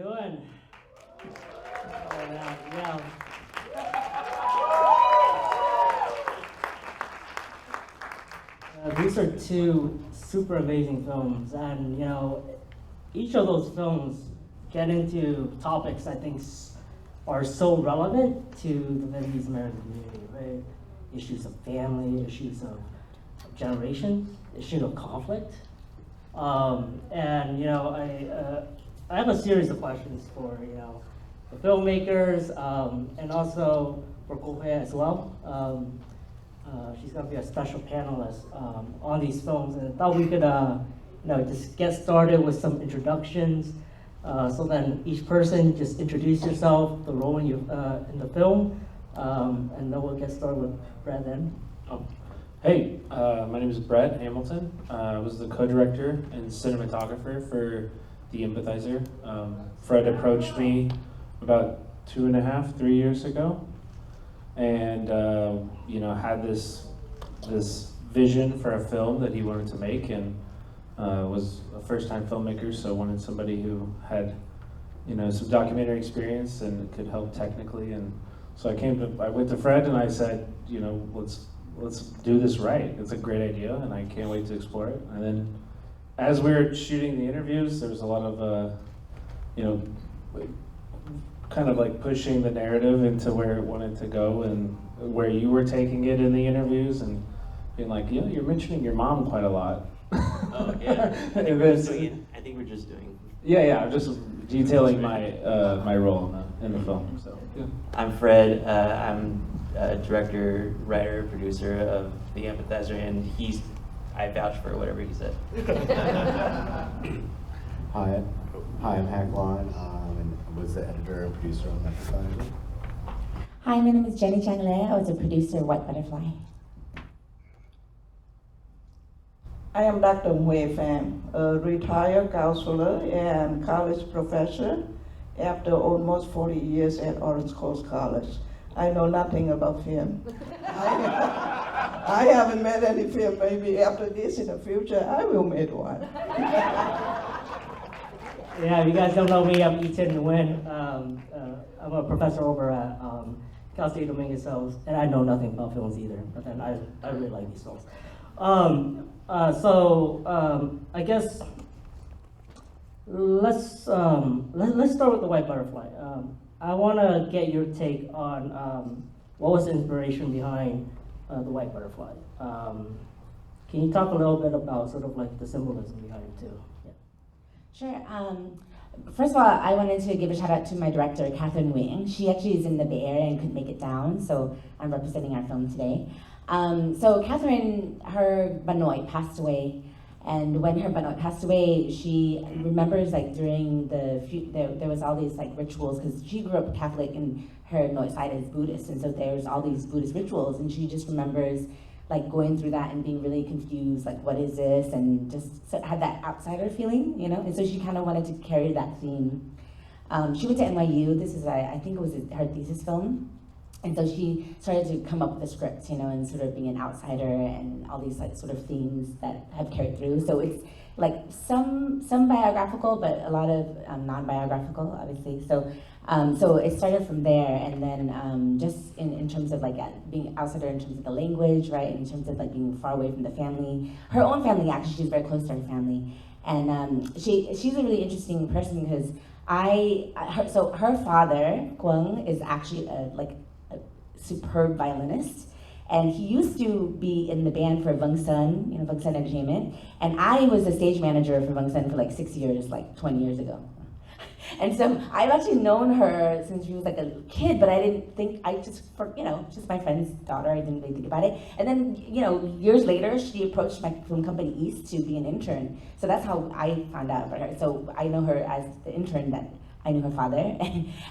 doing? Oh, yeah. These are two super amazing films, and each of those films get into topics I think are so relevant to the Vietnamese American community, right? Issues of family, issues of generations, issues of conflict, and I have a series of questions for the filmmakers, and also for Ko Hue as well. She's going to be a special panelist on these films, and I thought we could just get started with some introductions. So then each person just introduce yourself, the role in the film, and then we'll get started with Brad then. Oh. Hey, my name is Brett Hamilton. I was the co-director and cinematographer for the Empathizer. Fred approached me about 2.5, 3 years ago, and had this vision for a film that he wanted to make, and was a first-time filmmaker, so wanted somebody who had some documentary experience and could help technically. And so I went to Fred and I said, let's do this right. It's a great idea, and I can't wait to explore it. And then, as we were shooting the interviews, there was a lot of, kind of like pushing the narrative into where it wanted to go and where you were taking it in the interviews, and being like, you're mentioning your mom quite a lot. Oh yeah. I think we're just doing. Yeah. I'm just detailing my my role in the film. So. Yeah. I'm Fred. I'm director, writer, producer of the Empathizer, and I vouch for whatever he said. Hi, I'm Hagwan, and was the editor and producer on Empathizer. Hi, my name is Jenny Chang Le. I was a producer of White Butterfly. I am Dr. Hue Pham, a retired counselor and college professor after almost 40 years at Orange Coast College. I know nothing about film. I haven't made any film. Maybe after this in the future, I will make one. Yeah, if you guys don't know me, I'm Ethan Nguyen. I'm a professor over at Cal State Dominguez Hills, and I know nothing about films either, but then I really like these films. I guess let's start with the White Butterfly. I want to get your take on what was the inspiration behind the White Butterfly. Can you talk a little bit about sort of like the symbolism behind it too? Yeah. Sure. First of all, I wanted to give a shout out to my director, Catherine Wing. She actually is in the Bay Area and couldn't make it down, so I'm representing our film today. So Catherine, her Banoy passed away, and when her Banoy passed away, she remembers like during there was all these like rituals, because she grew up Catholic and her Noi side is Buddhist, and so there's all these Buddhist rituals, and she just remembers like going through that and being really confused, like what is this, and just had that outsider feeling, and so she kind of wanted to carry that theme. She went to NYU. This is, I think it was her thesis film. And so she started to come up with a script, and sort of being an outsider and all these like sort of themes that have carried through. So it's like some biographical, but a lot of non-biographical, obviously. So it started from there, and then just in terms of like being outsider in terms of the language, right? In terms of like being far away from the family. Her own family, actually, she's very close to her family, and she's a really interesting person because her father Kwang is actually a superb violinist, and he used to be in the band for Vung Sun, Vung Sun Entertainment, and I was a stage manager for Vung Sun for like 6 years, like 20 years ago. And so I've actually known her since she was like a kid, but I didn't think, just my friend's daughter, I didn't really think about it. And then, years later, she approached my film company East to be an intern. So that's how I found out about her. So I know her as the intern that I knew her father,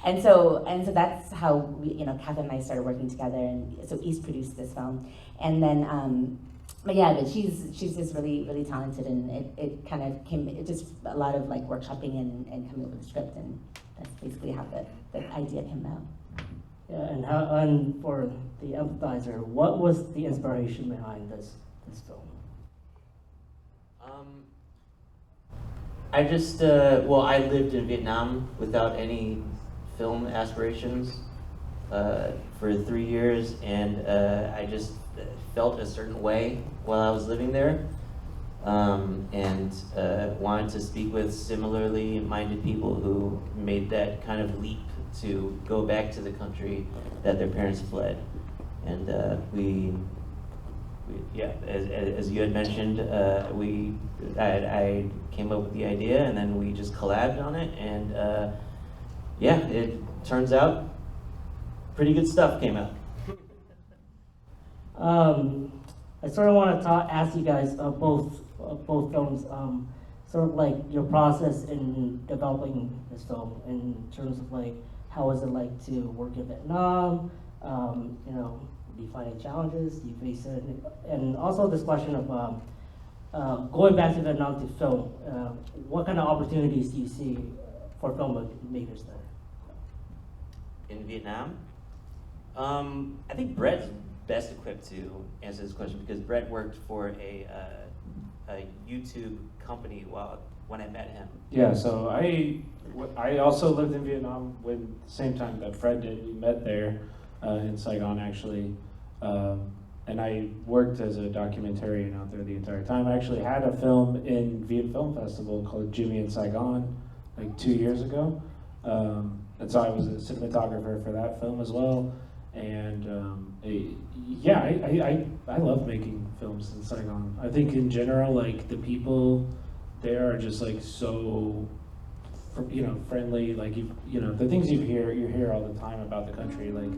and so that's how we, Catherine and I started working together, and so East produced this film, and then, but she's just really, really talented, and it kind of it just a lot of like workshopping and coming up with a script, and that's basically how the idea came out. Yeah, and for the Empathizer, what was the inspiration behind this film? I just, well, I lived in Vietnam without any film aspirations for 3 years, and I just felt a certain way while I was living there, and wanted to speak with similarly minded people who made that kind of leap to go back to the country that their parents fled. And yeah, as you had mentioned, I came up with the idea, and then we just collabed on it, and yeah, it turns out pretty good stuff came out. I sort of want to ask you guys both films, sort of like your process in developing this film in terms of like how was it like to work in Vietnam, you know, do you find any challenges, do you face it, and also this question of going back to Vietnam to film, what kind of opportunities do you see for filmmakers there? In Vietnam, I think Brett's best equipped to answer this question because Brett worked for a YouTube company when I met him. Yeah, so I also lived in Vietnam when the same time that Fred did. We met there in Saigon actually, and I worked as a documentarian out there the entire time. I actually had a film in Viet Film Festival called Jimmy in Saigon like 2 years ago, and so I was a cinematographer for that film as well. And yeah, I love making films in Saigon. I think in general, like the people there are just like so, you know, friendly. Like you know, the things you hear all the time about the country. Like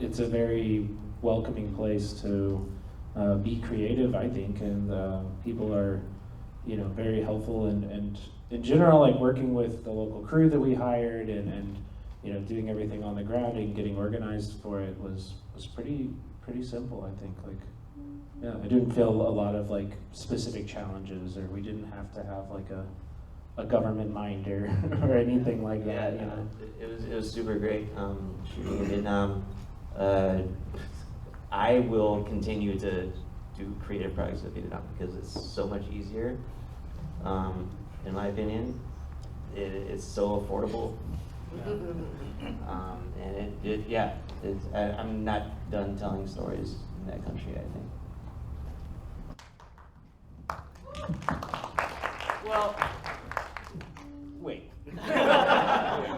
it's a very welcoming place to be creative, I think, and people are, you know, very helpful and in general, like working with the local crew that we hired and you know, doing everything on the ground and getting organized for it was pretty simple, I think. Like, yeah, I didn't feel a lot of like specific challenges, or we didn't have to have like a government minder or anything like that. Yeah, You know? it was super great shooting in Vietnam. I will continue to do creative projects in Vietnam because it's so much easier, in my opinion. It's so affordable. And yeah, I'm not done telling stories in that country, I think. Well, wait.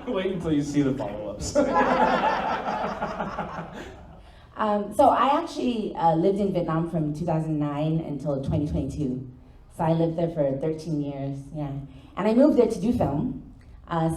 Wait until you see the follow-ups. So I actually lived in Vietnam from 2009 until 2022. So I lived there for 13 years, yeah. And I moved there to do film.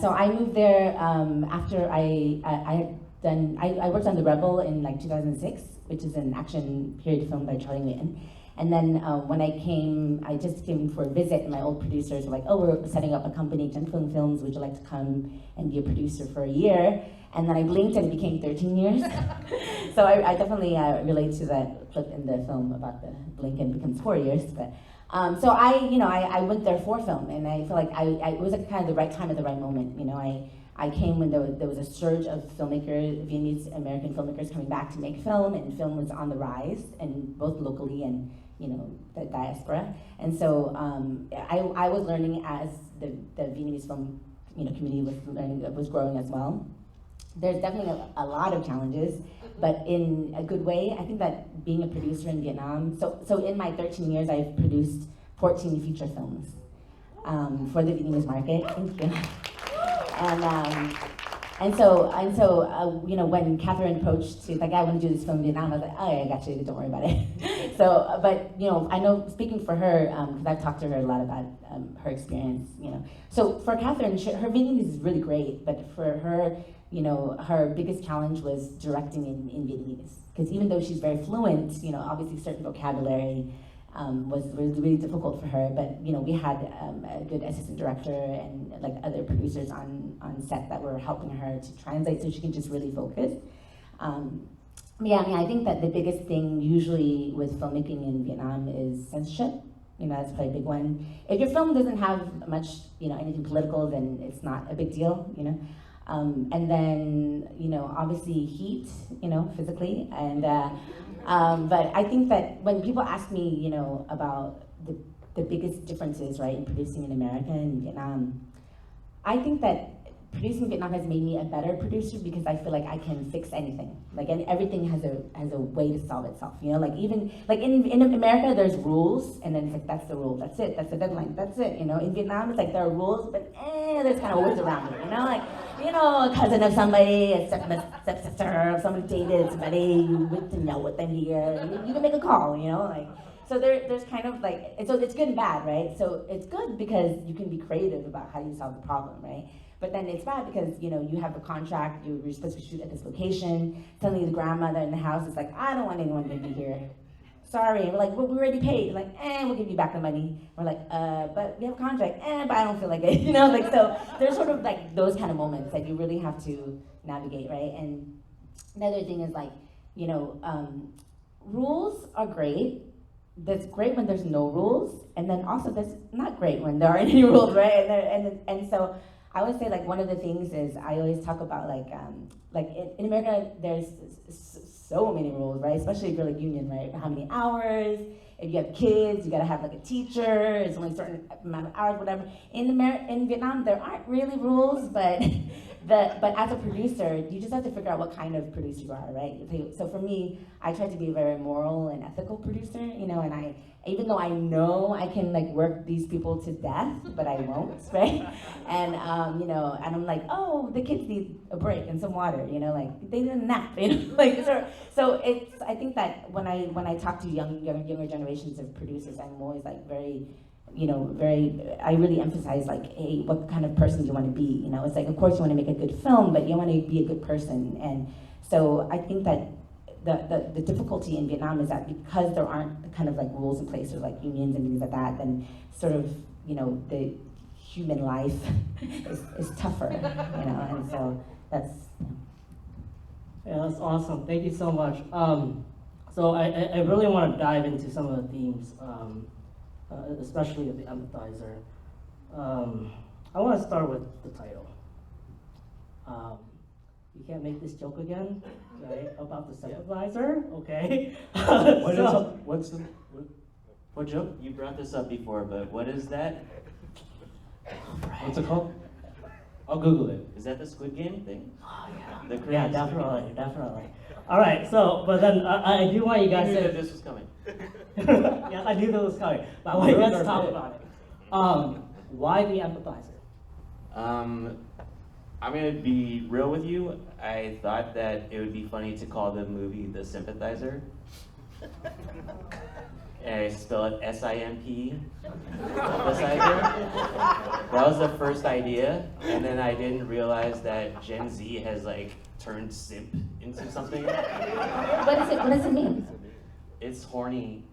So I moved there after I worked on The Rebel in like 2006, which is an action period film by Charlie Whitten. And then when I just came for a visit, and my old producers were like, oh, we're setting up a company, Genfilm Films, would you like to come and be a producer for a year? And then I blinked and it became 13 years. So I definitely relate to that clip in the film about the blink and becomes 4 years. But so I went there for film, and I feel like it was like kind of the right time at the right moment. You know, I came when there was a surge of filmmakers, Vietnamese American filmmakers coming back to make film, and film was on the rise, and both locally and, you know, the diaspora. And so I was learning as the Vietnamese film, you know, community was growing as well. There's definitely a lot of challenges, but in a good way. I think that being a producer in Vietnam, so in my 13 years, I've produced 14 feature films for the Vietnamese market. Thank you. And so you know, when Catherine approached, she's like, I want to do this film in Vietnam. I was like, oh yeah, I got you, don't worry about it. So, but you know, I know, speaking for her, because I've talked to her a lot about her experience, you know. So for Catherine, her Vietnamese is really great, but for her, you know, her biggest challenge was directing in Vietnamese. Because even though she's very fluent, you know, obviously certain vocabulary was really difficult for her. But, you know, we had a good assistant director and like other producers on set that were helping her to translate so she can just really focus. Yeah, I mean, I think that the biggest thing usually with filmmaking in Vietnam is censorship. You know, that's probably a big one. If your film doesn't have much, you know, anything political, then it's not a big deal, you know. And then, you know, obviously heat, you know, physically. And but I think that when people ask me, you know, about the biggest differences, right, in producing in America and Vietnam. I think that producing in Vietnam has made me a better producer because I feel like I can fix anything. Like, and everything has a way to solve itself. You know, like even like in America, there's rules, and then it's like that's the rule, that's it, that's the deadline, that's it. You know, in Vietnam, it's like there are rules, but there's kind of ways around it. You know, like a cousin of somebody, a stepsister, of somebody dated somebody, you went to know with them here. You can make a call. You know, like. So there's kind of like, so it's good and bad, right? So it's good because you can be creative about how you solve the problem, right? But then it's bad because, you know, you have a contract, you're supposed to shoot at this location, suddenly the grandmother in the house is like, I don't want anyone to be here. Sorry, and we're like, well, we already paid. Like, we'll give you back the money. We're like, but we have a contract, but I don't feel like it. You know, like, so there's sort of like those kind of moments that you really have to navigate, right? And another thing is like, you know, rules are great. That's great when there's no rules, and then also that's not great when there aren't any rules, right? And so I would say like one of the things is I always talk about like in America there's so many rules, right? Especially if you're like union, right? How many hours? If you have kids, you gotta have like a teacher. It's only a certain amount of hours, whatever. In Vietnam, there aren't really rules, but as a producer, you just have to figure out what kind of producer you are, right? So for me, I try to be a very moral and ethical producer, you know, and even though I know I can like work these people to death, but I won't, right? And you know, and I'm like, oh, the kids need a break and some water, you know, like they need a nap, you know, like so it's. I think that when I talk to younger generations of producers, I'm always like very. You know, I really emphasize like, hey, what kind of person do you want to be? You know, it's like, of course you want to make a good film, but you want to be a good person. And so I think that the difficulty in Vietnam is that because there aren't kind of like rules in place or like unions and things like that, then sort of, you know, the human life is tougher, you know, and so that's, Yeah, that's awesome. Thank you so much. So I really want to dive into some of the themes, especially of the Empathizer. I want to start with the title. You can't make this joke again, right? About the sympathizer, okay? What joke? You brought this up before, but what is that? What's it called? I'll Google it. Is that the Squid Game thing? Oh, yeah. The Yeah, Korean definitely. All right, so, but then I do want you guys You knew to... that this was coming. Yeah, I knew that was coming, but I want you guys to Ruined our talk bit. about it. Why the Empathizer? I'm gonna be real with you. I thought that it would be funny to call the movie The Sympathizer. And I spell it S-I-M-P. Empathizer. That was the first idea, and then I didn't realize that Gen Z has like turned simp into something. what does it mean? It's horny.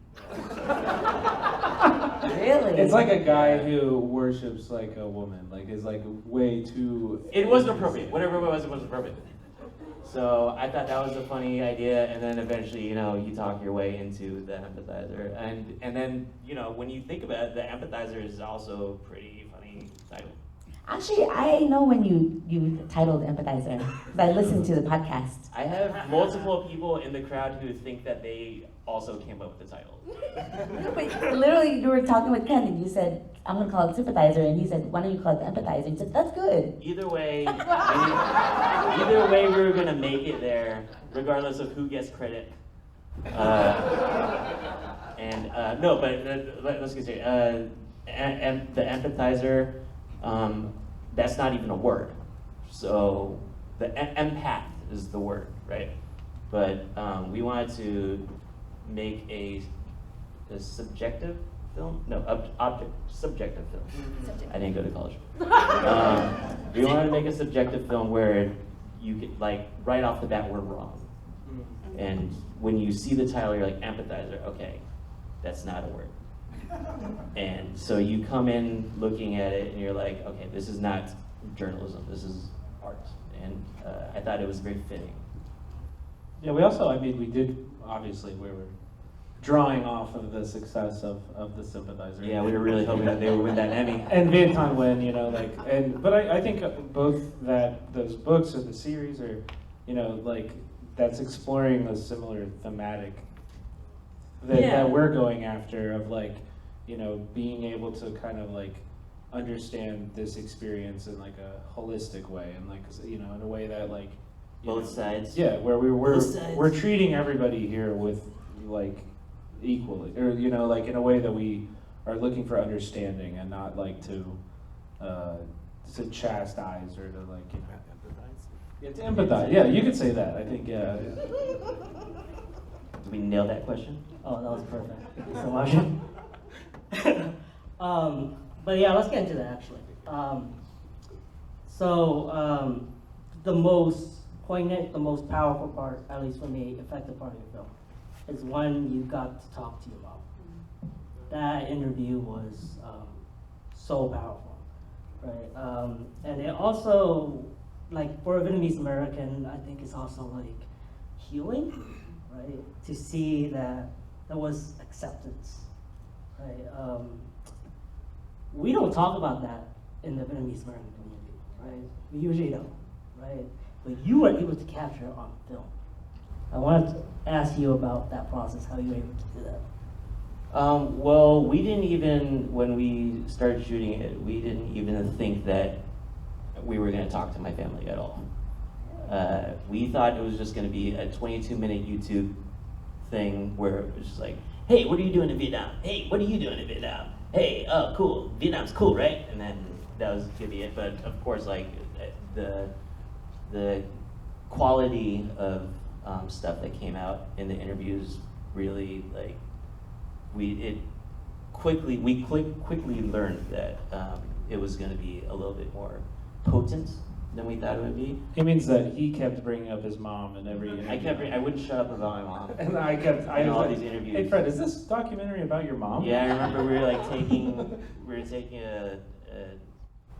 Really? It's like a guy who worships like a woman, like is like way too. It wasn't appropriate. Whatever it wasn't appropriate. So I thought that was a funny idea, and then eventually, you know, you talk your way into the Empathizer, and then, you know, when you think about it, the Empathizer is also a pretty funny title. Actually, I know when you titled Empathizer, 'cause I listened to the podcast. I have multiple people in the crowd who think that they also came up with the title. But literally, you were talking with Ken, and you said, I'm going to call it Sympathizer, and he said, why don't you call it the Empathizer? And he said, that's good. Either way, we were gonna make it there, regardless of who gets credit. No, but let's get straight. And the Empathizer, that's not even a word. So the empath is the word, right? But we wanted to make a subjective film? No, subjective film. I didn't go to college. We wanted to make a subjective film where you get, like, right off the bat, we're wrong. And when you see the title, you're like, Empathizer, okay, that's not a word. And so you come in looking at it and you're like, okay, this is not journalism, this is art. And I thought it was very fitting. Yeah, we also, I mean, we did, obviously, we were drawing off of the success of the Sympathizer. Yeah, we were really hoping that they would win that Emmy. And Viet Thanh Nguyen, you know, like, but I think both those books or the series are, you know, like, that's exploring a similar thematic that we're going after of, like, you know, being able to kind of like understand this experience in like a holistic way, and like, you know, in a way that like Both sides. yeah, where we're Both sides. we're treating everybody here with like equally, or you know, like in a way that we are looking for understanding and not like to chastise or to like, you know, empathize. Yeah, to empathize. Yeah, you could say that. I think yeah. Did we nail that question? Oh, that was perfect. Thank you so much. But yeah, let's get into that actually. The most poignant, the most powerful part, at least for me, effective part of your film, is when you got to talk to your mom. That interview was so powerful, right? And it also, like for a Vietnamese American, I think it's also like healing, right? To see that there was acceptance, right? We don't talk about that in the Vietnamese American community, right? We usually don't, right? But you were able to capture it on film. I wanted to ask you about that process, how you were able to do that. Well, we didn't even, when we started shooting it, we didn't even think that we were going to talk to my family at all. We thought it was just going to be a 22-minute YouTube thing where it was just like, hey, what are you doing in Vietnam? Hey, what are you doing in Vietnam? Hey, oh, cool. Vietnam's cool, right? And then that was going to be it. But of course, like the quality of stuff that came out in the interviews really like we quickly learned that it was going to be a little bit more potent than we thought it would be. It means that he kept bringing up his mom in every interview. I wouldn't shut up about my mom. And I In all was these like, interviews. hey Fred, is this documentary about your mom? Yeah, I remember we were taking a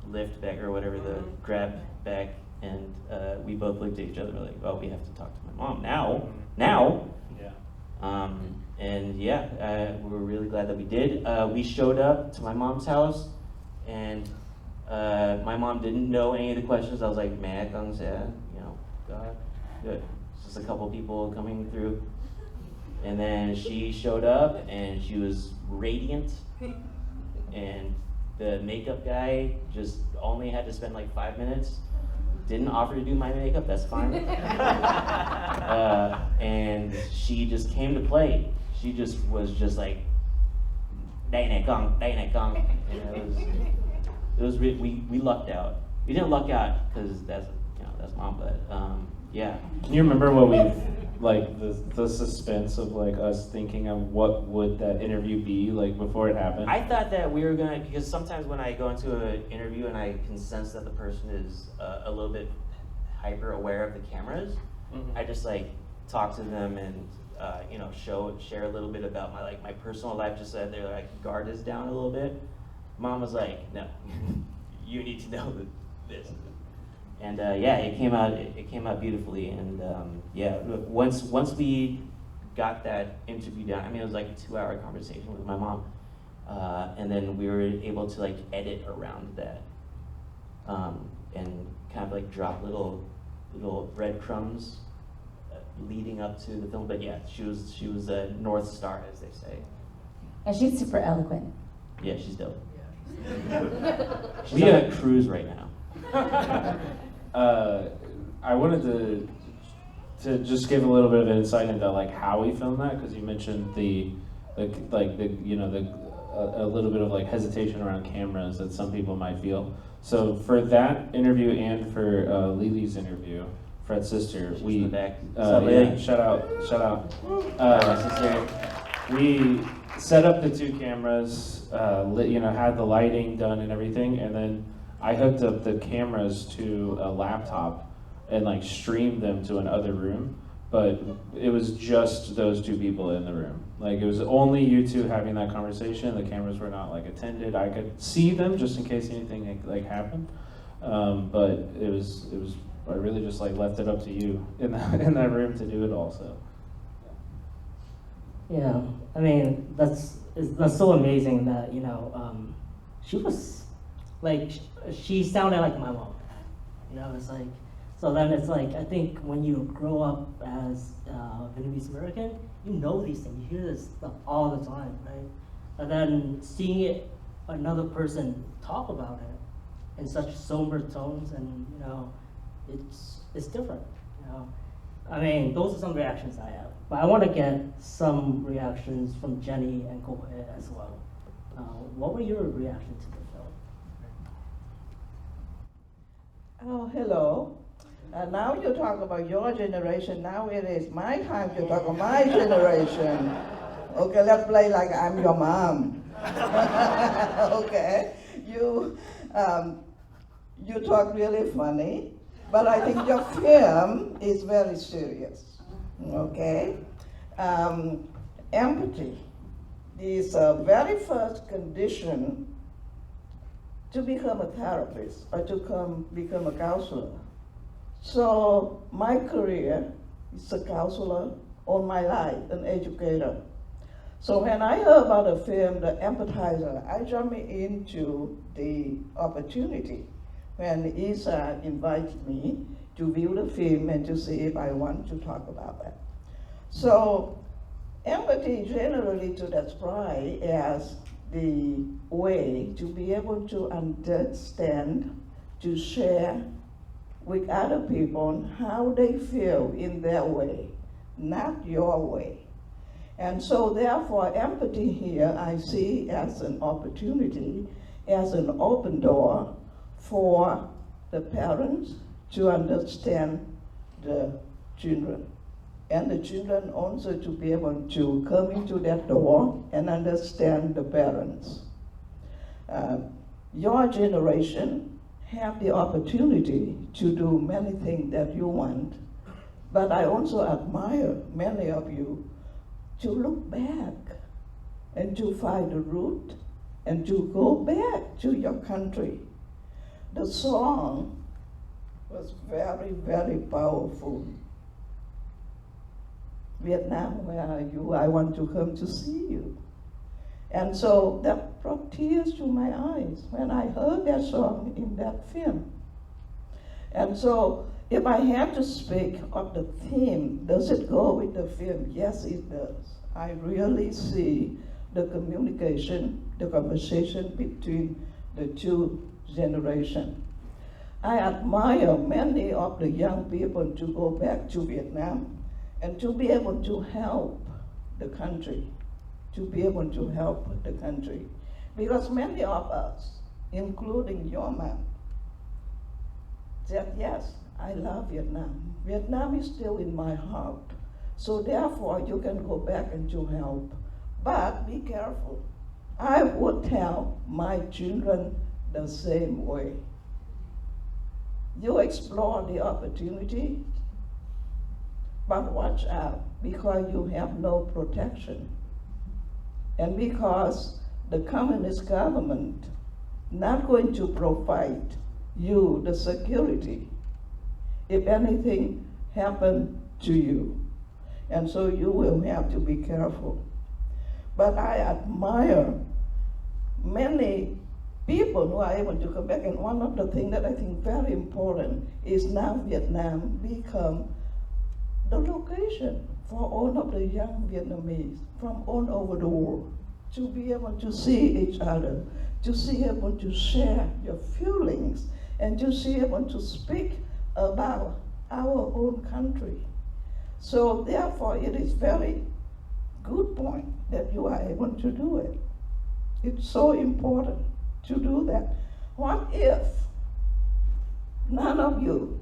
lift back or whatever, the grab back, and we both looked at each other like, oh, we have to talk to my mom now. Yeah. And yeah, we were really glad that we did. We showed up to my mom's house, and my mom didn't know any of the questions. I was like, mẹ con sẽ, you know, God, good. Just a couple people coming through. And then she showed up, and she was radiant. And the makeup guy just only had to spend like 5 minutes. Didn't offer to do my makeup, that's fine. And she just came to play. She just was just like, đây này con. And we lucked out. We didn't luck out because that's mom, but yeah. Can you remember what we like the suspense of like us thinking of what would that interview be like before it happened? I thought that we were gonna, because sometimes when I go into an interview and I can sense that the person is a little bit hyper aware of the cameras, I just like talk to them and you know, share a little bit about my personal life, just so that their like guard is down a little bit. Mom was like, no, you need to know this. And yeah, it came out beautifully. And yeah, once we got that interview down, I mean, it was like a 2-hour conversation with my mom, and then we were able to like edit around that, and kind of like drop little breadcrumbs leading up to the film. But yeah, she was a North Star, as they say. And she's super eloquent. Yeah, she's dope. She's on a cruise right now. I wanted to just give a little bit of insight into like how we filmed that, because you mentioned a little bit of like hesitation around cameras that some people might feel. So for that interview and for Lily's interview, Fred's sister, She's we in the back. yeah, shout out. My sister. We set up the 2 cameras, had the lighting done and everything, and then I hooked up the cameras to a laptop and like streamed them to another room, but it was just those 2 people in the room. Like it was only you 2 having that conversation. The cameras were not like attended. I could see them just in case anything like happened, but it was I really just like left it up to you in that room to do it also. Yeah, I mean, that's so amazing that, she was, like, she sounded like my mom, it's like, so then it's like, I think when you grow up as Vietnamese American, you know these things, you hear this stuff all the time, right? and then seeing it, another person talk about it in such somber tones, and you know, it's different. You know, I mean, those are some reactions I have, but I want to get some reactions from Jenny and Ko as well. What were your reactions to the film? Oh, hello. Now you talk about your generation. Now it is my time to talk about my generation. Okay, let's play like I'm your mom. Okay, you talk really funny, but I think your film is very serious. Okay, empathy is the very first condition to become a therapist or to become a counselor. So my career is a counselor all my life, an educator. So when I heard about the film, The Empathizer, I jumped into the opportunity when Isa invited me to view the film and to see if I want to talk about that. So empathy generally to describe as the way to be able to understand, to share with other people how they feel in their way, not your way. And so therefore empathy here I see as an opportunity, as an open door for the parents to understand the children. And the children also to be able to come into that door and understand the parents. Your generation have the opportunity to do many things that you want, but I also admire many of you to look back and to find the root and to go back to your country. The song was very, very powerful. Vietnam, where are you? I want to come to see you. And so that brought tears to my eyes when I heard that song in that film. And so if I have to speak of the theme, does it go with the film? Yes, it does. I really see the communication, the conversation between the two generations. I admire many of the young people to go back to Vietnam and to be able to help the country, Because many of us, including your mom, said, yes, I love Vietnam. Vietnam is still in my heart. So therefore, you can go back and to help. But be careful. I would tell my children the same way. You explore the opportunity, but watch out, because you have no protection. And because the communist government not going to provide you the security if anything happened to you. And so you will have to be careful. But I admire many people who are able to come back, and one of the things that I think very important is now Vietnam become the location for all of the young Vietnamese from all over the world to be able to see each other, to be able to share your feelings, and to be able to speak about our own country. So therefore, it is very good point that you are able to do it. It's so important to do that. What if none of you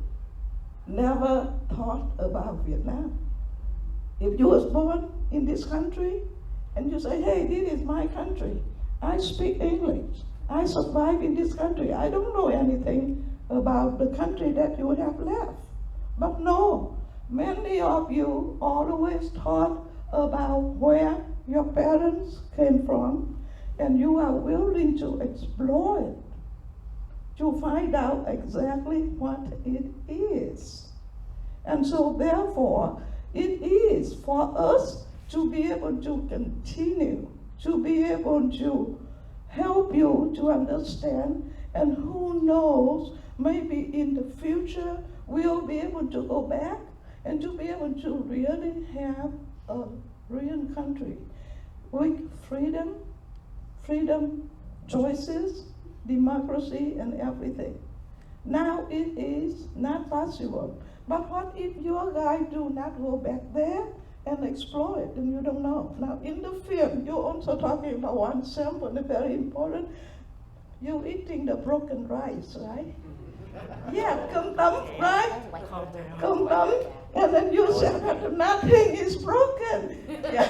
never thought about Vietnam? If you was born in this country and you say, hey, this is my country, I speak English, I survive in this country, I don't know anything about the country that you have left. But no, many of you always thought about where your parents came from, and you are willing to explore it, to find out exactly what it is. And so therefore, it is for us to be able to continue, to be able to help you to understand, and who knows, maybe in the future, we'll be able to go back and to be able to really have a real country with freedom freedom, choices, democracy, and everything. Now it is not possible. But what if your guy do not go back there and explore it, and you don't know? Now in the film, you're also talking about one sample, and very important. You eating the broken rice, right? Yeah, come down, right? Come down, and then you said that nothing is broken. Yeah.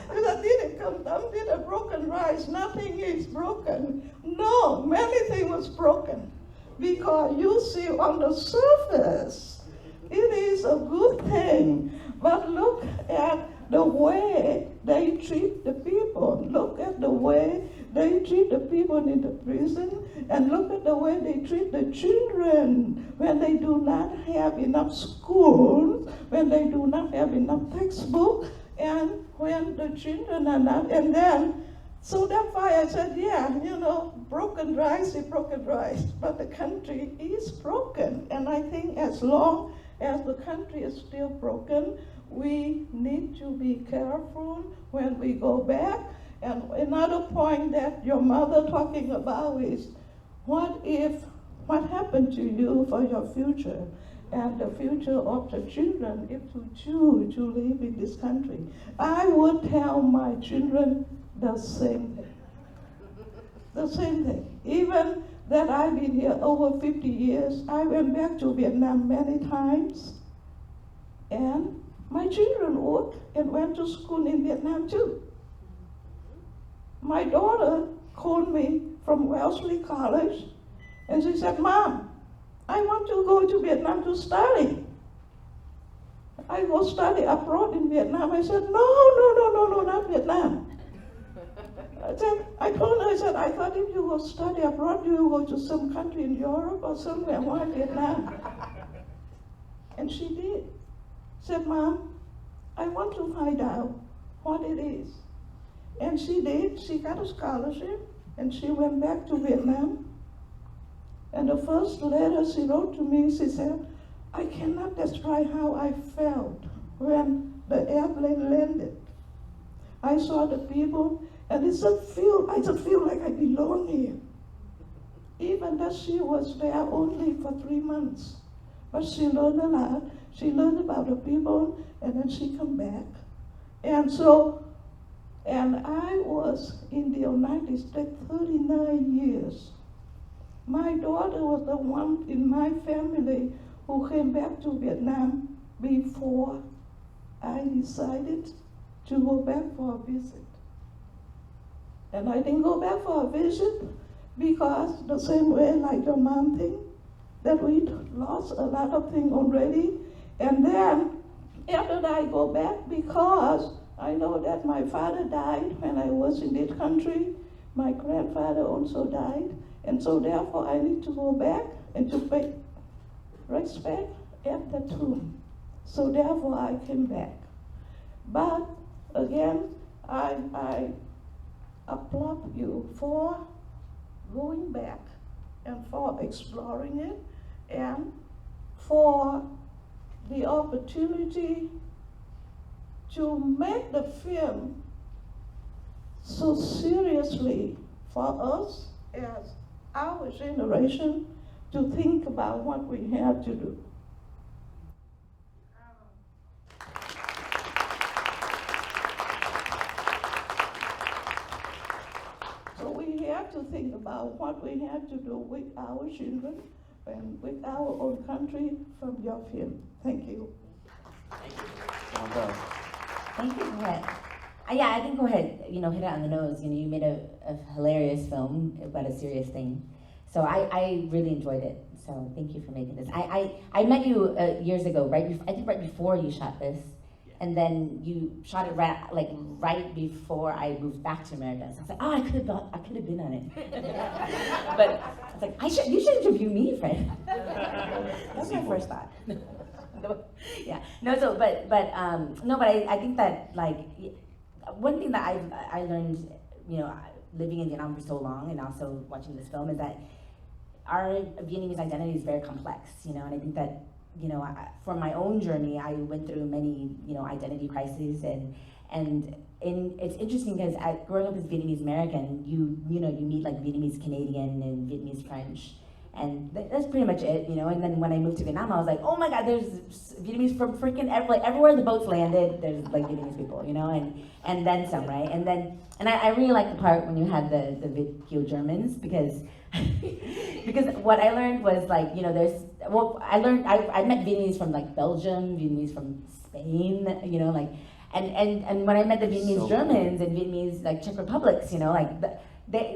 Because didn't come down, did a broken rice, nothing is broken. No, many things was broken. Because you see on the surface, it is a good thing. But look at the way they treat the people. Look at the way they treat the people in the prison, and look at the way they treat the children when they do not have enough schools, when they do not have enough textbooks, and when the children are not. And then, so that's why I said, yeah, you know, broken rice is broken rice, but the country is broken. And I think as long as the country is still broken, we need to be careful when we go back. And another point that your mother talking about is, what happened to you for your future and the future of the children if you choose to live in this country? I would tell my children the same thing. The same thing. Even that I've been here over 50 years, I went back to Vietnam many times, and my children worked and went to school in Vietnam too. My daughter called me from Wellesley College, and she said, Mom, I want to go to Vietnam to study. I go study abroad in Vietnam. I said, no, not Vietnam. I told her, I said, I thought if you go study abroad, you will go to some country in Europe or somewhere. Why Vietnam? And she did. Said, Mom, I want to find out what it is. And she did. She got a scholarship, and she went back to Vietnam. And the first letter she wrote to me, she said, I cannot describe how I felt when the airplane landed. I saw the people, and I just feel like I belong here. Even though she was there only for 3 months. But she learned a lot. She learned about the people, and then she come back. And I was in the United States 39 years. My daughter was the one in my family who came back to Vietnam before I decided to go back for a visit. And I didn't go back for a visit because the same way like your mom thing, that we lost a lot of things already. And then after that I go back because I know that my father died when I was in this country. My grandfather also died. And so therefore I need to go back and to pay respect at the tomb. So therefore I came back. But again, I applaud you for going back and for exploring it and for the opportunity to make the film so seriously for us as our generation to think about what we have to do. So we have to think about what we have to do with our children and with our own country from your film. Thank you. Thank you. Thank you. Go ahead. Yeah, I think go ahead. You know, hit it on the nose. You know, you made a hilarious film about a serious thing. So I really enjoyed it. So thank you for making this. I met you years ago, right before you shot this, and then you shot it right before I moved back to America. So I was like, oh, I could have been on it. But I was like, you should interview me, Fred. That's my first thought. Yeah. No. So, but I think that one thing that I learned, you know, living in Vietnam for so long and also watching this film is that our Vietnamese identity is very complex, you know, and I think that, you know, for my own journey, I went through many, you know, identity crises it's interesting because growing up as Vietnamese American, you meet like Vietnamese Canadian and Vietnamese French, and that's pretty much it, you know. And then when I moved to Vietnam, I was like, oh my God, there's Vietnamese from freaking everywhere the boats landed. There's like Vietnamese people, you know, and then some, right? And I really like the part when you had the Viet Germans because because what I learned was like, you know, I met Vietnamese from like Belgium, Vietnamese from Spain, you know, like. And when I met the Vietnamese Germans and Vietnamese like Czech Republics, you know, like they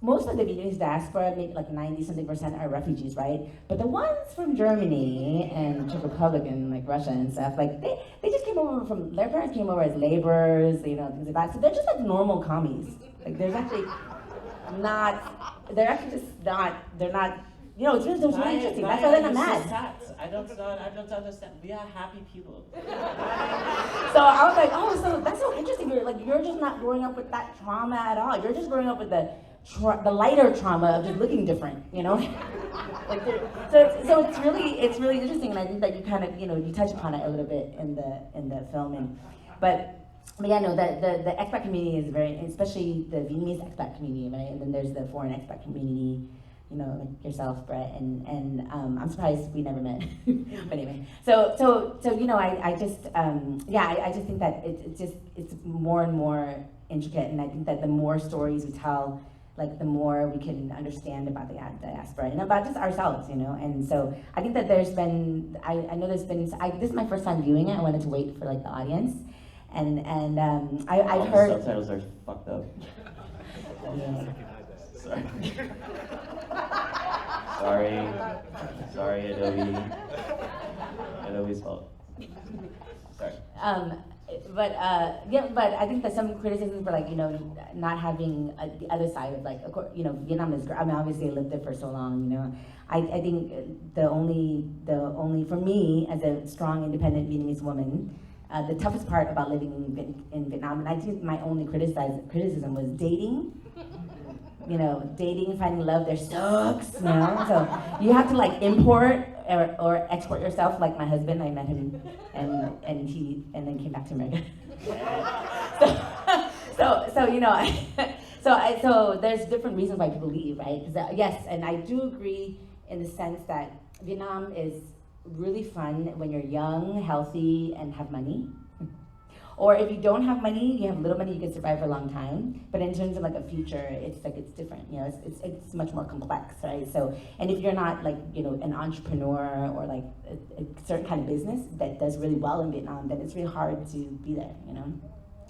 most of the Vietnamese diaspora, maybe like 90-something% are refugees, right? But the ones from Germany and Czech Republic and like Russia and stuff, like they just came over their parents came over as laborers, you know, things like that. So they're just like normal commies. Like they're actually just not, you know, it's really interesting. That's why they're not mad. I don't understand. We are happy people. So I was like, oh, so that's so interesting. You're just not growing up with that trauma at all. You're just growing up with the lighter trauma of just looking different, you know. So it's really interesting, and I think that you kind of, you know, you touch upon it a little bit in the film, but yeah, no, the expat community is very, especially the Vietnamese expat community, right? And then there's the foreign expat community. You know, like yourself, Brett, and I'm surprised we never met. But anyway, so you know, I just think that it's more and more intricate, and I think that the more stories we tell, like the more we can understand about the diaspora and about just ourselves, you know. And so I think that this is my first time viewing it. I wanted to wait for like the audience, and I've heard the subtitles are fucked up. Yeah. Sorry, Adobe's fault. Sorry. But I think that some criticisms for like, you know, not having the other side of like, of course, you know, Vietnam is, I mean, obviously I lived there for so long, you know. I think the only for me as a strong, independent Vietnamese woman, the toughest part about living in Vietnam, and I think my only criticism was dating. You know, dating, finding love there sucks, you know? So you have to like import or export yourself, like my husband. I met him and then came back to America. so you know, so there's different reasons why people leave, right? Because yes, and I do agree in the sense that Vietnam is really fun when you're young, healthy, and have money. Or if you don't have money, you have little money, you can survive for a long time. But in terms of like a future, it's different. You know, it's much more complex, right? So, and if you're not like, you know, an entrepreneur or like a certain kind of business that does really well in Vietnam, then it's really hard to be there. You know,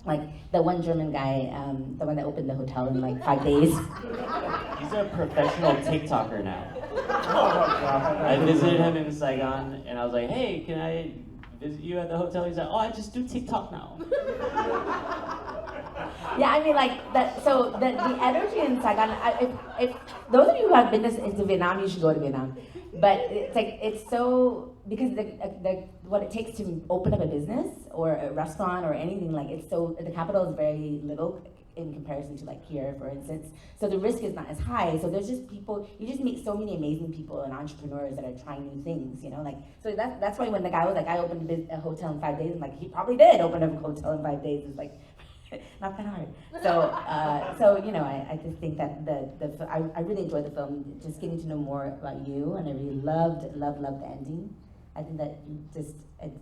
like the one German guy, the one that opened the hotel in like 5 days. He's a professional TikToker now. I visited him in Saigon, and I was like, hey, can I visit you at the hotel? He's like, oh, I just do TikTok now. Yeah, I mean, like that. So the energy in Saigon. If those of you who have been to Vietnam, you should go to Vietnam. But it's like it's so because what it takes to open up a business or a restaurant or anything, like it's so the capital is very little in comparison to like here, for instance. So the risk is not as high. So there's just people, you just meet so many amazing people and entrepreneurs that are trying new things, you know, like, so that's why when the guy was like, I opened a hotel in 5 days, I'm like, he probably did open up a hotel in 5 days. It's like, not that hard. So you know, I just think that I really enjoyed the film, just getting to know more about you, and I really loved the ending. I think that you just,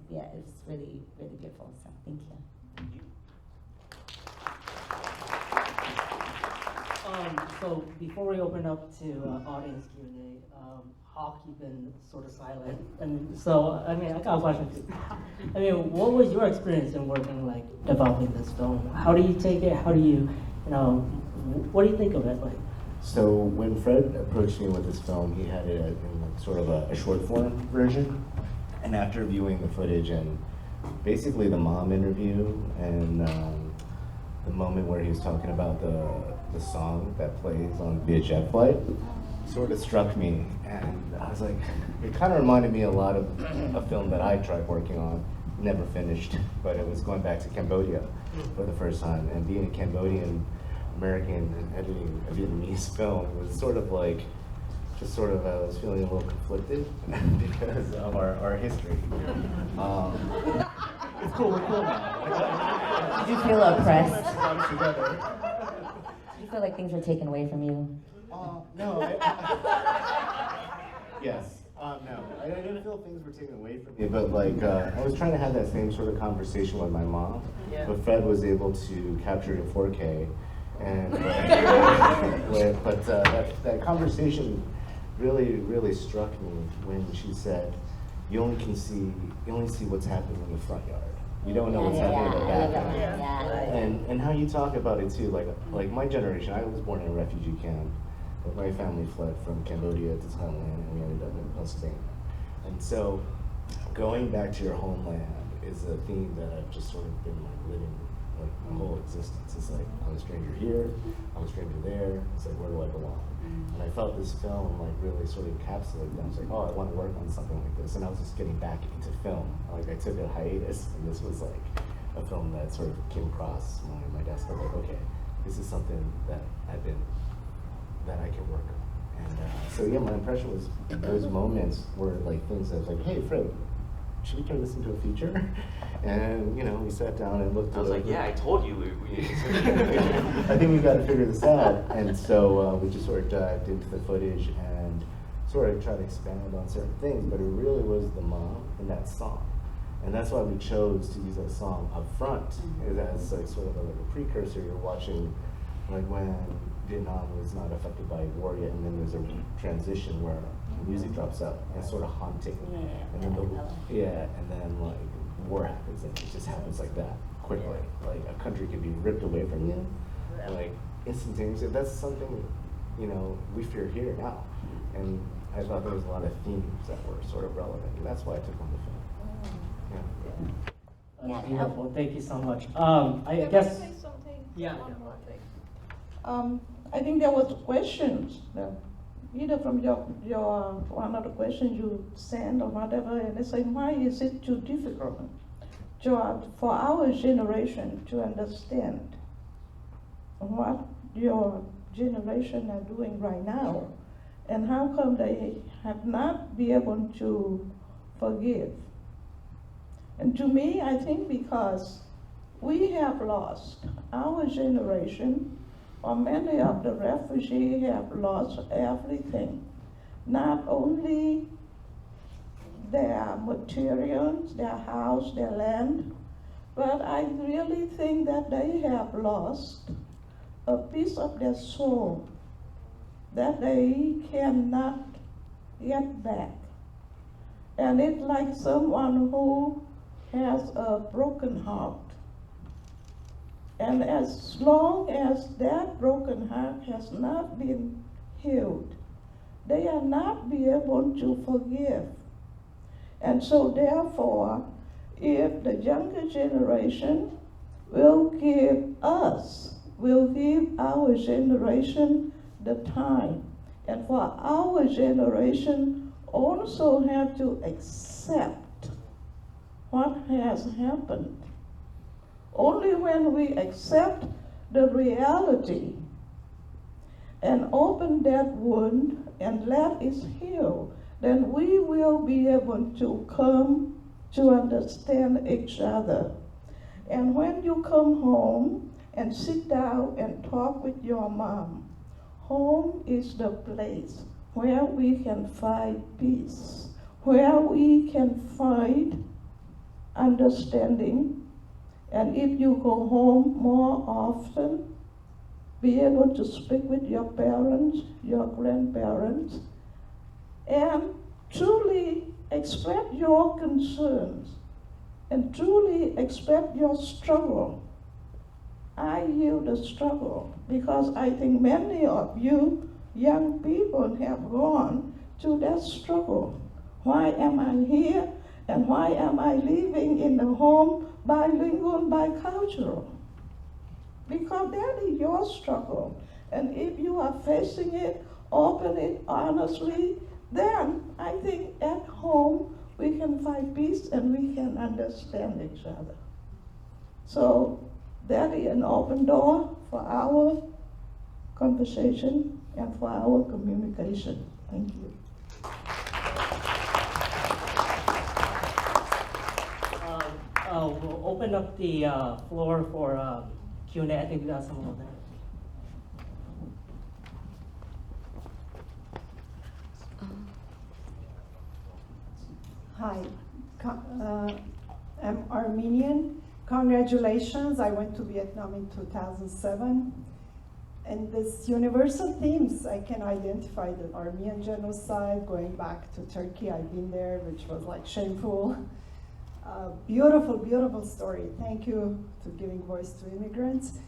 yeah, it's really, really beautiful, so thank you. So before we open up to audience Q&A, Hawk, you've been sort of silent, and so I mean, I got a question too. I mean, what was your experience in working, like, developing this film? How do you take it? How do you know, what do you think of it? Like, so when Fred approached me with this film, he had it in like sort of a short form version, and after viewing the footage and basically the mom interview and the moment where he was talking about the song that plays on the jet flight sort of struck me, and I was like, it kind of reminded me a lot of a film that I tried working on, never finished, but it was going back to Cambodia for the first time, and being a Cambodian American and editing a Vietnamese film was sort of like, just sort of, I was feeling a little conflicted because of our history. it's cool, we're cool now. Did you feel oppressed? Comes together. Did you feel like things were taken away from you? No. Yes. No. I didn't feel things were taken away from me, but like I was trying to have that same sort of conversation with my mom, but Fred was able to capture it in 4K, and that conversation really struck me when she said, "You only see what's happening in the front yard. You don't know what's happening in the back yard." And how you talk about it too, like my generation, I was born in a refugee camp, but my family fled from Cambodia to Thailand, and we ended up in Pennsylvania. And so, going back to your homeland is a theme that I've just sort of been like living like my whole existence. It's like I'm a stranger here, I'm a stranger there. It's like, where do I belong? And I felt this film like really sort of encapsulated that. I was like, oh, I want to work on something like this. And I was just getting back into film. Like I took a hiatus, and this was like a film that sort of came across my desk. I was like, okay, this is something that I can work on. And so yeah, my impression was those moments were like things that I was like, hey, Fred, should we turn this into a feature? And we sat down and looked at it. I was like, yeah, I told you. I think we've got to figure this out. And so we just sort of dived into the footage and sort of tried to expand on certain things, but it really was the mom in that song. And that's why we chose to use that song up front as like sort of like a precursor. You're watching like when Vietnam was not affected by war yet, and then there's a transition where the music drops out and it's sort of haunting. And then and then like war happens, and it just happens like that quickly. Like a country can be ripped away from you, like instantaneously. That's something we fear here now. And I thought there was a lot of themes that were sort of relevant, and that's why I took on the film. That's beautiful. Thank you so much. I guess. Say something? Yeah. One more thing. I think there was questions, either from your one of the questions you sent or whatever, and they say, why is it too difficult for our generation to understand what your generation are doing right now, and how come they have not been able to forgive? And to me, I think because we have lost our generation, or many of the refugees have lost everything. Not only their materials, their house, their land, but I really think that they have lost a piece of their soul that they cannot get back. And it's like someone who has a broken heart. And as long as that broken heart has not been healed, they are not be able to forgive. And so therefore, if the younger generation will give our generation the time, and for our generation also have to accept what has happened. Only when we accept the reality and open that wound and let it heal, then we will be able to come to understand each other. And when you come home and sit down and talk with your mom, home is the place where we can find peace, where we can find understanding. And if you go home more often, be able to speak with your parents, your grandparents, and truly express your concerns and truly express your struggle. I hear the struggle because I think many of you young people have gone to that struggle. Why am I here? And why am I living in a home bilingual, bicultural? Because that is your struggle. And if you are facing it, open it honestly, then I think at home we can find peace and we can understand each other. So that is an open door for our conversation and for our communication. Thank you. We'll open up the floor for Q&A. I think we got someone over there. Hi, I'm Armenian. Congratulations, I went to Vietnam in 2007. And this universal themes, I can identify the Armenian genocide, going back to Turkey, I've been there, which was like shameful. Beautiful, beautiful story. Thank you to giving voice to immigrants.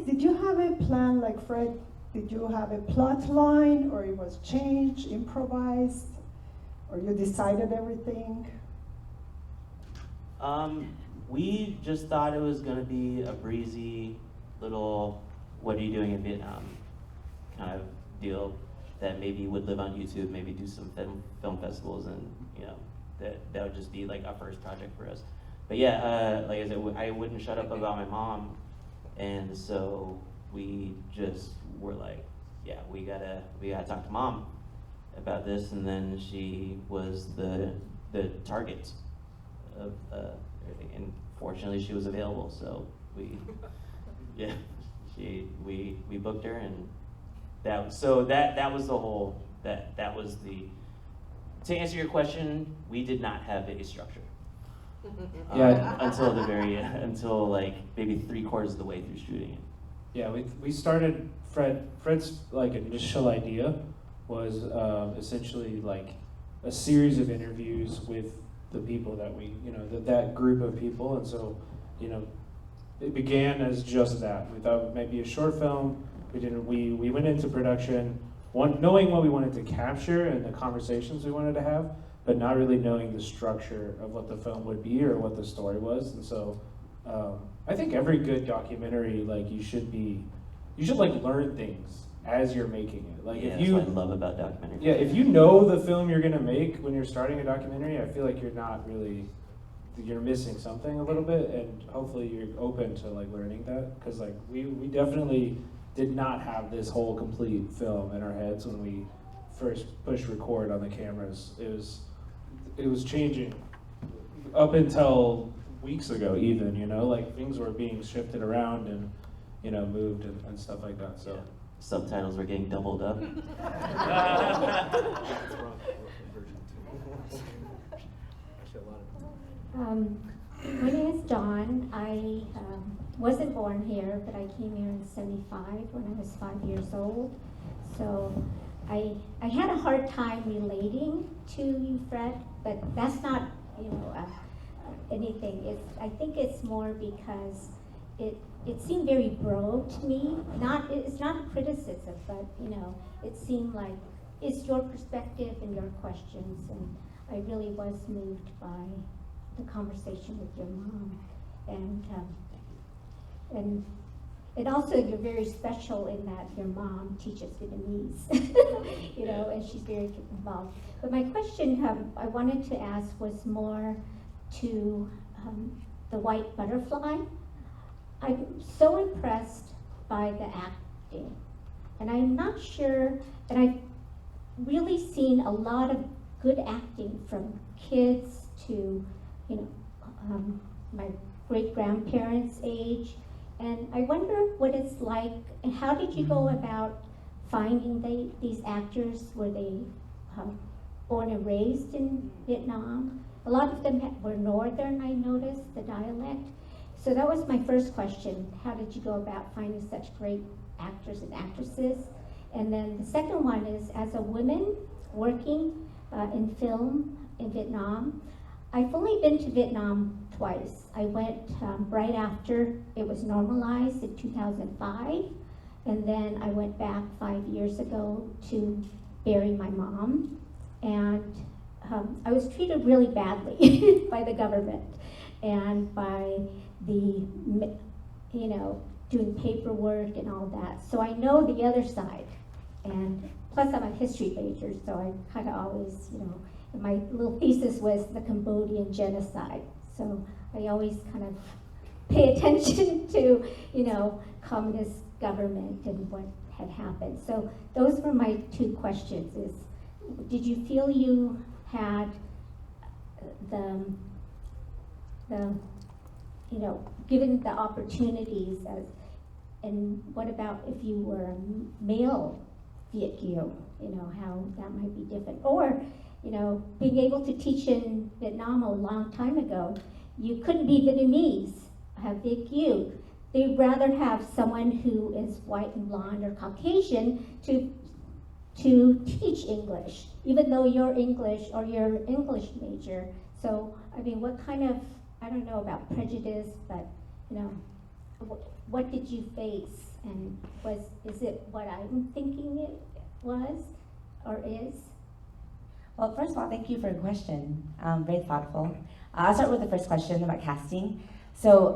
Did you have a plan, like Fred, did you have a plot line, or it was changed, improvised, or you decided everything? We just thought it was going to be a breezy little "what are you doing in Vietnam" kind of deal that maybe would live on YouTube, maybe do some film festivals, and that would just be like a first project for us. But yeah, like I said, I wouldn't shut up about my mom, and so we just were like, yeah, we gotta talk to mom about this, and then she was the target of everything, and fortunately she was available, so we booked her, and that was the whole that was the. To answer your question, we did not have a structure until like maybe 3/4 of the way through shooting it. Yeah, we started, Fred's like initial idea was essentially like a series of interviews with the people that that group of people, and so, it began as just that. We thought it might be a short film. We went into production knowing what we wanted to capture and the conversations we wanted to have, but not really knowing the structure of what the film would be or what the story was. And so I think every good documentary, like you should like learn things as you're making it. Like that's what I love about documentaries. Yeah, if you know the film you're gonna make when you're starting a documentary, I feel like you're missing something a little bit, and hopefully you're open to like learning that, because like we definitely did not have this whole complete film in our heads when we first pushed record on the cameras. It was changing up until weeks ago, even, like things were being shifted around and moved and stuff like that. So subtitles were getting doubled up. My name is Dawn. I wasn't born here, but I came here in '75 when I was 5 years old. So I had a hard time relating to you, Fred, but that's not anything. I think it's more because it seemed very broad to me. It's not a criticism, but it seemed like it's your perspective and your questions, and I really was moved by the conversation with your mom, and also you're very special in that your mom teaches Vietnamese, and she's very involved. But my question I wanted to ask was more to the white butterfly. I'm so impressed by the acting, and I'm not sure, and I've really seen a lot of good acting from kids to my great-grandparents' age, and I wonder what it's like, and how did you go about finding these actors? Were they born and raised in Vietnam? A lot of them were Northern, I noticed, the dialect. So that was my first question. How did you go about finding such great actors and actresses? And then the second one is, as a woman working in film in Vietnam, I've only been to Vietnam twice. I went right after it was normalized in 2005, and then I went back 5 years ago to bury my mom, and I was treated really badly by the government and by the, doing paperwork and all that. So I know the other side, and plus I'm a history major, so I kind of always, my little thesis was the Cambodian genocide. So I always kind of pay attention to, communist government and what had happened. So those were my two questions. Did you feel you had the, you know, given the opportunities as, and what about if you were a male Viet Kieu, you know, how that might be different. Or, you know, being able to teach in Vietnam a long time ago, you couldn't be Vietnamese, have Viet Kieu. They'd rather have someone who is white and blonde or Caucasian to teach English, even though you're English or you're English major. So, I mean, what kind of, I don't know about prejudice, but, you know, what did you face? And is it what I'm thinking it was or is? Well, first of all, thank you for your question. Very thoughtful. I'll start with the first question about casting. So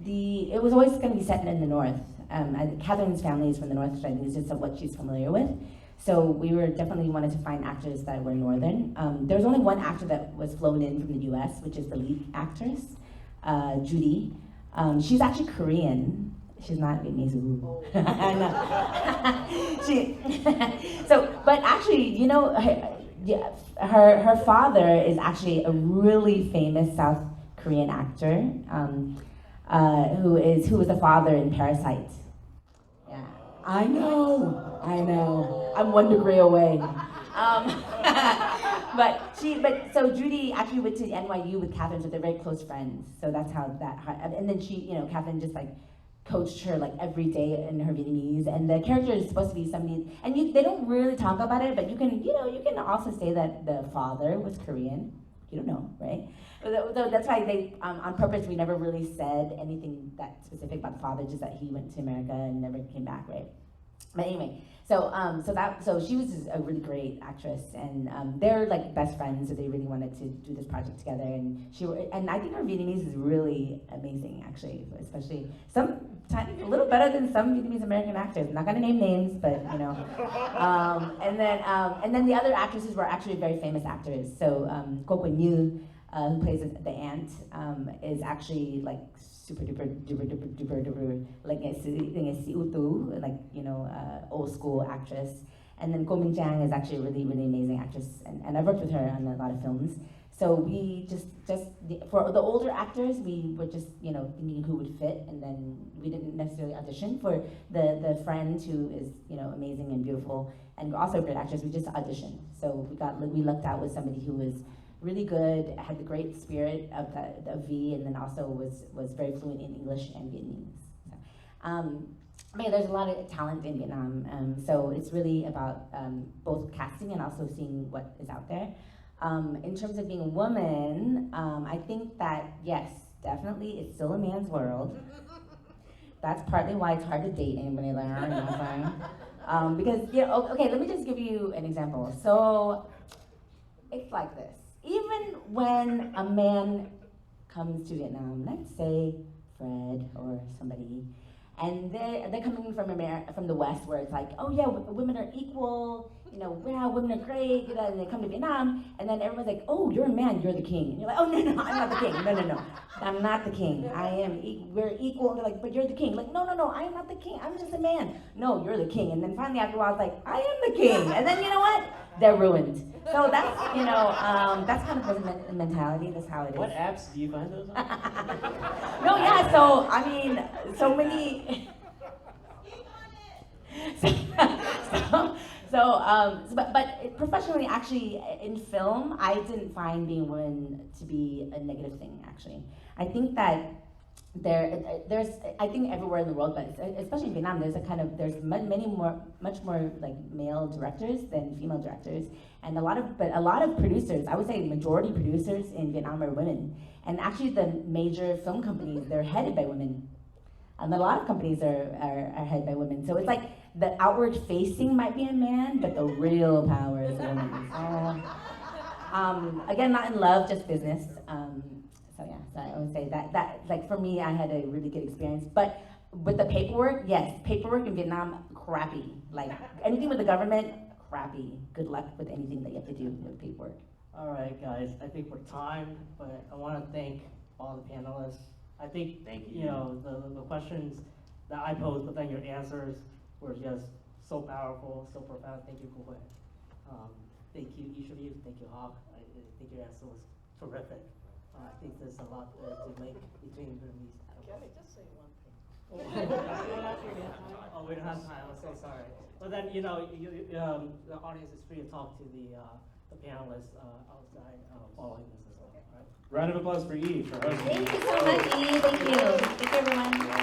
it was always going to be set in the north. Catherine's family is from the north, so I think it's just what she's familiar with. So we were definitely wanted to find actors that were northern. There was only one actor that was flown in from the U.S., which is the lead actress, Judy. She's actually Korean. She's not Vietnamese. Ooh. I know. But actually, you know, her father is actually a really famous South Korean actor who was the father in Parasite. Yeah, I know. I'm 1 degree away. So Judy actually went to NYU with Catherine, so they're very close friends. So that's how and then she, you know, Catherine just like coached her like every day in her Vietnamese, and the character is supposed to be somebody, and they don't really talk about it, but you can also say that the father was Korean. You don't know, right? So that's why they, on purpose, we never really said anything that specific about the father, just that he went to America and never came back, right? But anyway, so she was a really great actress, and they're like best friends, so they really wanted to do this project together. And I think her Vietnamese is really amazing, actually, especially a little better than some Vietnamese American actors. I'm not gonna name names, but you know. And then the other actresses were actually very famous actors. So Cô Quỳnh Như, who plays the aunt, is actually like super duper like si Utu, like, you know, old school actress. And then Ko Min Jang is actually a really, really amazing actress, and I've worked with her on a lot of films. So we just for the older actors, we were just, you know, thinking who would fit, and then we didn't necessarily audition. For the friend who is, you know, amazing and beautiful and also a great actress, we just auditioned. So we lucked out with somebody who was really good, had the great spirit of the V, and then also was very fluent in English and Vietnamese. So, but yeah, there's a lot of talent in Vietnam, so it's really about both casting and also seeing what is out there. In terms of being a woman, I think that, yes, definitely it's still a man's world. That's partly why it's hard to date anybody there, you know what I'm saying? Because, you know, okay, let me just give you an example. So, it's like this. Even when a man comes to Vietnam, let's say Fred or somebody, and they're coming from the West, where it's like, oh yeah, women are equal, you know, wow, women are great, you know, and they come to Vietnam, and then everyone's like, oh, you're a man, you're the king. And you're like, oh, no, I'm not the king. No, I'm not the king. We're equal. And they're like, but you're the king. Like, no, I am not the king. I'm just a man. No, you're the king. And then finally, after a while, it's like, I am the king. And then, you know what? They're ruined. So that's, you know, that's kind of the mentality. That's how it is. What apps do you find those on? No, yeah, so, I mean, so many... But professionally, actually, in film, I didn't find being a woman to be a negative thing, actually. I think that there's, I think everywhere in the world, but especially in Vietnam, there's much more like male directors than female directors. And a lot of producers, I would say majority producers in Vietnam are women. And actually the major film companies, they're headed by women. And a lot of companies are headed by women. So it's like the outward facing might be a man, but the real power is a woman. So, again, not in love, just business. So yeah, so I would say that like for me, I had a really good experience. But with the paperwork, yes, paperwork in Vietnam, crappy. Like anything with the government, crappy. Good luck with anything that you have to do with paperwork. All right, guys, I think we're timed, but I want to thank all the panelists. I think, Thank you. you know, the questions that I posed, but then your answers were just so powerful, so profound. Thank you, Kuwait. Thank you, each of you. Thank you, Hawk. I think your answer was terrific. I think there's a lot there to make between Vietnamese and Can I just say one thing? Oh, we don't have time. I'm so sorry. But then, the audience is free to talk to the panelists outside following this as well. All right? Round of applause for E for hosting. Thank you so much, Eve. Thank you. Thank you, everyone.